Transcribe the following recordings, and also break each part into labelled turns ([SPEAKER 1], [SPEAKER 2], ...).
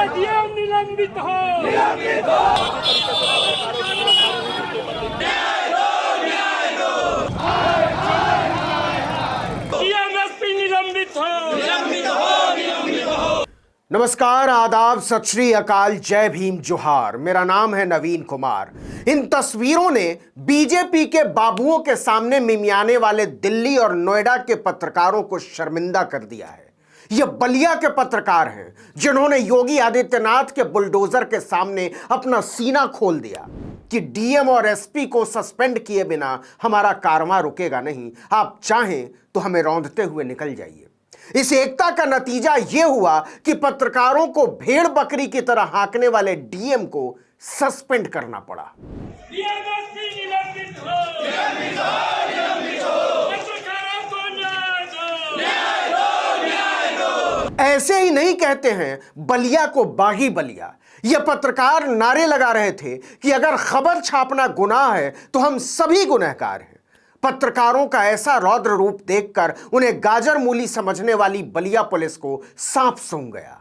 [SPEAKER 1] DM निलंबित हो। DM SP निलंबित हो।
[SPEAKER 2] नमस्कार, आदाब, सत श्री अकाल, जय भीम, जोहार। मेरा नाम है नवीन कुमार। इन तस्वीरों ने बीजेपी के बाबुओं के सामने मिमियाने वाले दिल्ली और नोएडा के पत्रकारों को शर्मिंदा कर दिया है। ये बलिया के पत्रकार हैं जिन्होंने योगी आदित्यनाथ के बुलडोजर के सामने अपना सीना खोल दिया कि डीएम और एसपी को सस्पेंड किए बिना हमारा कारवां रुकेगा नहीं, आप चाहें तो हमें रौंदते हुए निकल जाइए। इस एकता का नतीजा यह हुआ कि पत्रकारों को भेड़ बकरी की तरह हाँकने वाले डीएम को सस्पेंड करना पड़ा। ऐसे ही नहीं कहते हैं बलिया को बागी बलिया। ये पत्रकार नारे लगा रहे थे कि अगर खबर छापना गुनाह है तो हम सभी गुनहगार हैं। पत्रकारों का ऐसा रौद्र रूप देखकर उन्हें गाजर मूली समझने वाली बलिया पुलिस को सांप सूंघ गया।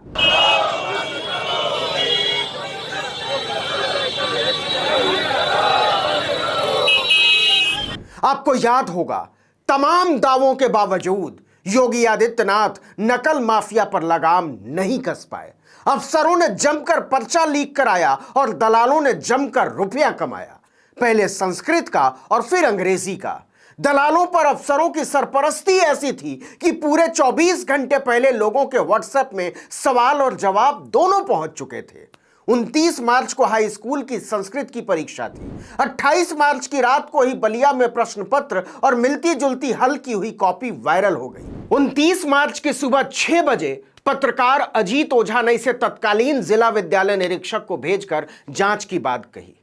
[SPEAKER 2] आपको याद होगा, तमाम दावों के बावजूद योगी आदित्यनाथ नकल माफिया पर लगाम नहीं कस पाए। अफसरों ने जमकर पर्चा लीक कराया और दलालों ने जमकर रुपया कमाया, पहले संस्कृत का और फिर अंग्रेजी का। दलालों पर अफसरों की सरपरस्ती ऐसी थी कि पूरे 24 घंटे पहले लोगों के व्हाट्सएप में सवाल और जवाब दोनों पहुंच चुके थे। 29 मार्च को हाई स्कूल की संस्कृत की परीक्षा थी। 28 मार्च की रात को ही बलिया में प्रश्न पत्र और मिलती जुलती हल की हुई कॉपी वायरल हो गई। 29 मार्च की सुबह 6 बजे पत्रकार अजीत ओझा ने इसे तत्कालीन जिला विद्यालय निरीक्षक को भेजकर जांच की बात कही।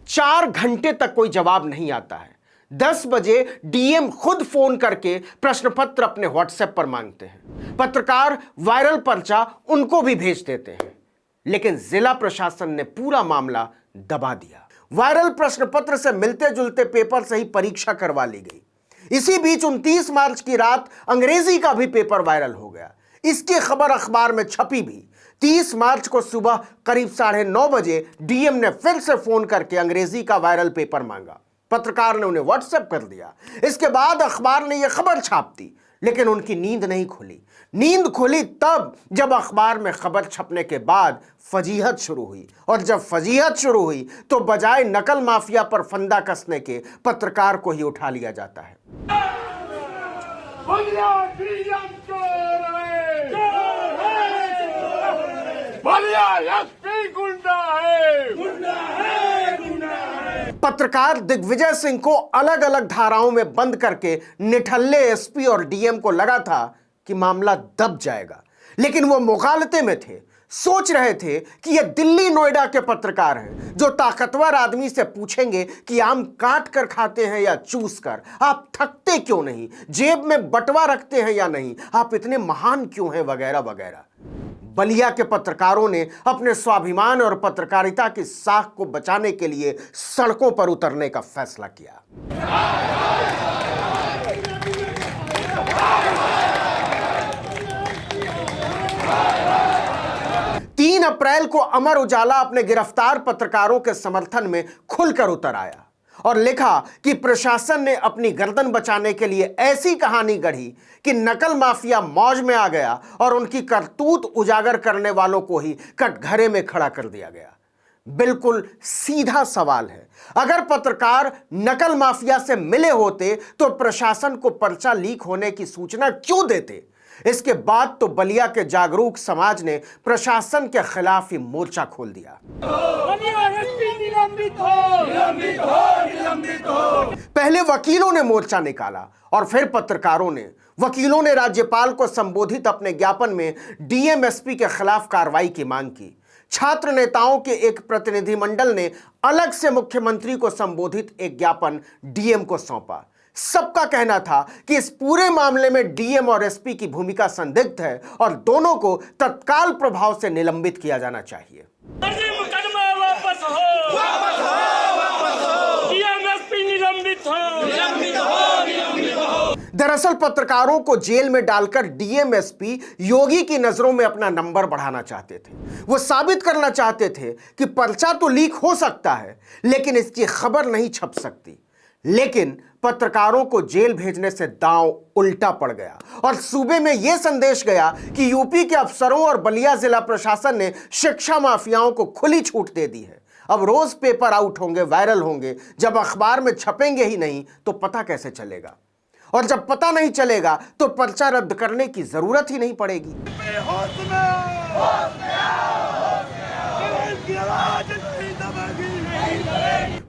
[SPEAKER 2] 4 घंटे तक कोई जवाब नहीं आता है। 10 बजे डीएम खुद फोन करके प्रश्न पत्र अपने व्हाट्सएप पर मांगते हैं। पत्रकार वायरल पर्चा उनको भी भेज देते हैं, लेकिन जिला प्रशासन ने पूरा मामला दबा दिया। वायरल प्रश्न पत्र से मिलते जुलते पेपर से ही परीक्षा करवा ली गई। इसी बीच 29 मार्च की रात अंग्रेजी का भी पेपर वायरल हो गया। इसकी खबर अखबार में छपी भी। 30 मार्च को सुबह करीब 9:30 बजे डीएम ने फिर से फोन करके अंग्रेजी का वायरल पेपर मांगा। पत्रकार ने उन्हें व्हाट्सएप कर दिया। इसके बाद अखबार ने यह खबर छाप दी, लेकिन उनकी नींद नहीं खुली। नींद खुली तब जब अखबार में खबर छपने के बाद फजीहत शुरू हुई, और जब फजीहत शुरू हुई तो बजाय नकल माफिया पर फंदा कसने के पत्रकार को ही उठा लिया जाता है। पत्रकार दिग्विजय सिंह को अलग अलग धाराओं में बंद करके निठल्ले एसपी और डीएम को लगा था कि मामला दब जाएगा, लेकिन वो मुगालते में थे। सोच रहे थे कि ये दिल्ली नोएडा के पत्रकार हैं जो ताकतवर आदमी से पूछेंगे कि आम काट कर खाते हैं या चूस कर, आप थकते क्यों नहीं, जेब में बटवा रखते हैं या नहीं, आप इतने महान क्यों हैं, वगैरह वगैरह। बलिया के पत्रकारों ने अपने स्वाभिमान और पत्रकारिता की साख को बचाने के लिए सड़कों पर उतरने का फैसला किया। 3 अप्रैल को अमर उजाला अपने गिरफ्तार पत्रकारों के समर्थन में खुलकर उतर आया और लिखा कि प्रशासन ने अपनी गर्दन बचाने के लिए ऐसी कहानी गढ़ी कि नकल माफिया मौज में आ गया और उनकी करतूत उजागर करने वालों को ही कटघरे में खड़ा कर दिया गया। बिल्कुल सीधा सवाल है, अगर पत्रकार नकल माफिया से मिले होते तो प्रशासन को पर्चा लीक होने की सूचना क्यों देते? इसके बाद तो बलिया के जागरूक समाज ने प्रशासन के खिलाफ ही मोर्चा खोल दिया। पहले वकीलों ने मोर्चा निकाला और फिर पत्रकारों ने। वकीलों ने राज्यपाल को संबोधित अपने ज्ञापन में डीएम एसपी के खिलाफ कार्रवाई की मांग की। छात्र नेताओं के एक प्रतिनिधिमंडल ने अलग से मुख्यमंत्री को संबोधित एक ज्ञापन डीएम को सौंपा। सबका कहना था कि इस पूरे मामले में डीएम और एसपी की भूमिका संदिग्ध है और दोनों को तत्काल प्रभाव से निलंबित किया जाना चाहिए।
[SPEAKER 1] मुकदमा वापस हो, वापस हो, वापस हो। डीएम एसपी निलंबित हो, निलंबित हो, निलंबित हो।
[SPEAKER 2] दरअसल पत्रकारों को जेल में डालकर डीएम एसपी योगी की नजरों में अपना नंबर बढ़ाना चाहते थे। वो साबित करना चाहते थे कि पर्चा तो लीक हो सकता है लेकिन इसकी खबर नहीं छप सकती। लेकिन पत्रकारों को जेल भेजने से दांव उल्टा पड़ गया और सूबे में यह संदेश गया कि यूपी के अफसरों और बलिया जिला प्रशासन ने शिक्षा माफियाओं को खुली छूट दे दी है। अब रोज पेपर आउट होंगे, वायरल होंगे। जब अखबार में छपेंगे ही नहीं तो पता कैसे चलेगा, और जब पता नहीं चलेगा तो पर्चा रद्द करने की जरूरत ही नहीं पड़ेगी।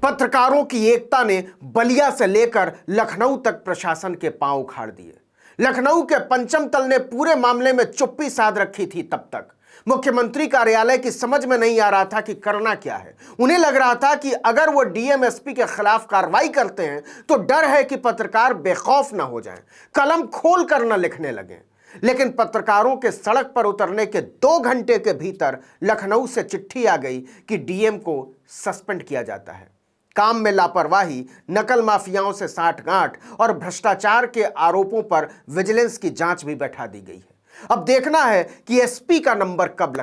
[SPEAKER 2] पत्रकारों की एकता ने बलिया से लेकर लखनऊ तक प्रशासन के पांव उखाड़ दिए। लखनऊ के पंचम तल ने पूरे मामले में चुप्पी साध रखी थी। तब तक मुख्यमंत्री कार्यालय की समझ में नहीं आ रहा था कि करना क्या है। उन्हें लग रहा था कि अगर वो डीएम एसपी के खिलाफ कार्रवाई करते हैं तो डर है कि पत्रकार बेखौफ ना हो जाएं, कलम खोल कर न लिखने लगें। लेकिन पत्रकारों के सड़क पर उतरने के 2 घंटे के भीतर लखनऊ से चिट्ठी आ गई कि डीएम को सस्पेंड किया जाता है। काम में लापरवाही, नकल माफियाओं से साठगांठ और भ्रष्टाचार के आरोपों पर विजिलेंस की जांच भी बैठा दी गई है। अब देखना है कि एसपी का नंबर कब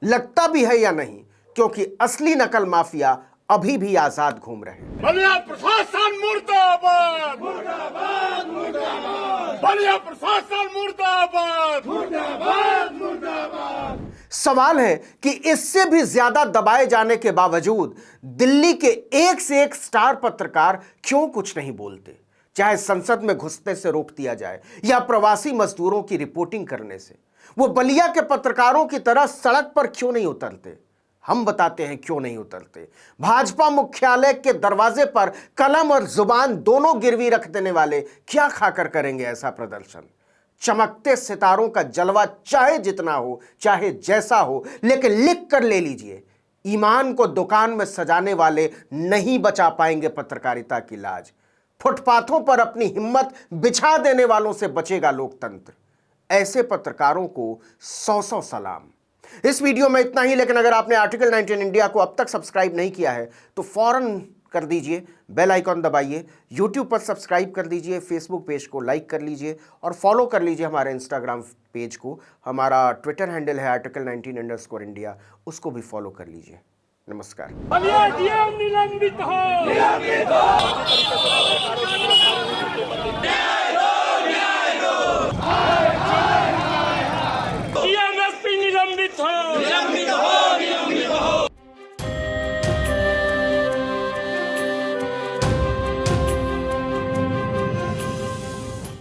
[SPEAKER 2] लगता भी है या नहीं, क्योंकि असली नकल माफिया अभी भी आजाद घूम रहे हैं।
[SPEAKER 1] बलिया प्रशासन मुर्दाबाद, मुर्दाबाद, मुर्दाबाद। बलिया प्रशासन मुर्दाबाद, मुर्दाबाद, मुर्दाबाद।
[SPEAKER 2] सवाल है कि इससे भी ज्यादा दबाए जाने के बावजूद दिल्ली के एक से एक स्टार पत्रकार क्यों कुछ नहीं बोलते, चाहे संसद में घुसने से रोक दिया जाए या प्रवासी मजदूरों की रिपोर्टिंग करने से। वो बलिया के पत्रकारों की तरह सड़क पर क्यों नहीं उतरते? हम बताते हैं क्यों नहीं उतरते। भाजपा मुख्यालय के दरवाजे पर कलम और जुबान दोनों गिरवी रख देने वाले क्या खाकर करेंगे ऐसा प्रदर्शन? चमकते सितारों का जलवा चाहे जितना हो, चाहे जैसा हो, लेकिन लिख कर ले लीजिए, ईमान को दुकान में सजाने वाले नहीं बचा पाएंगे पत्रकारिता की लाज। फुटपाथों पर अपनी हिम्मत बिछा देने वालों से बचेगा लोकतंत्र। ऐसे पत्रकारों को 100 सलाम। इस वीडियो में इतना ही, लेकिन अगर आपने आर्टिकल 19 इंडिया को अब तक सब्सक्राइब नहीं किया है तो फौरन कर दीजिए, बेल आइकॉन दबाइए, यूट्यूब पर सब्सक्राइब कर दीजिए, फेसबुक पेज को लाइक कर लीजिए और फॉलो कर लीजिए हमारे इंस्टाग्राम पेज को। हमारा ट्विटर हैंडल है article19_India, उसको भी फॉलो कर लीजिए। नमस्कार।
[SPEAKER 1] बलिया डीएम निलंबित हो।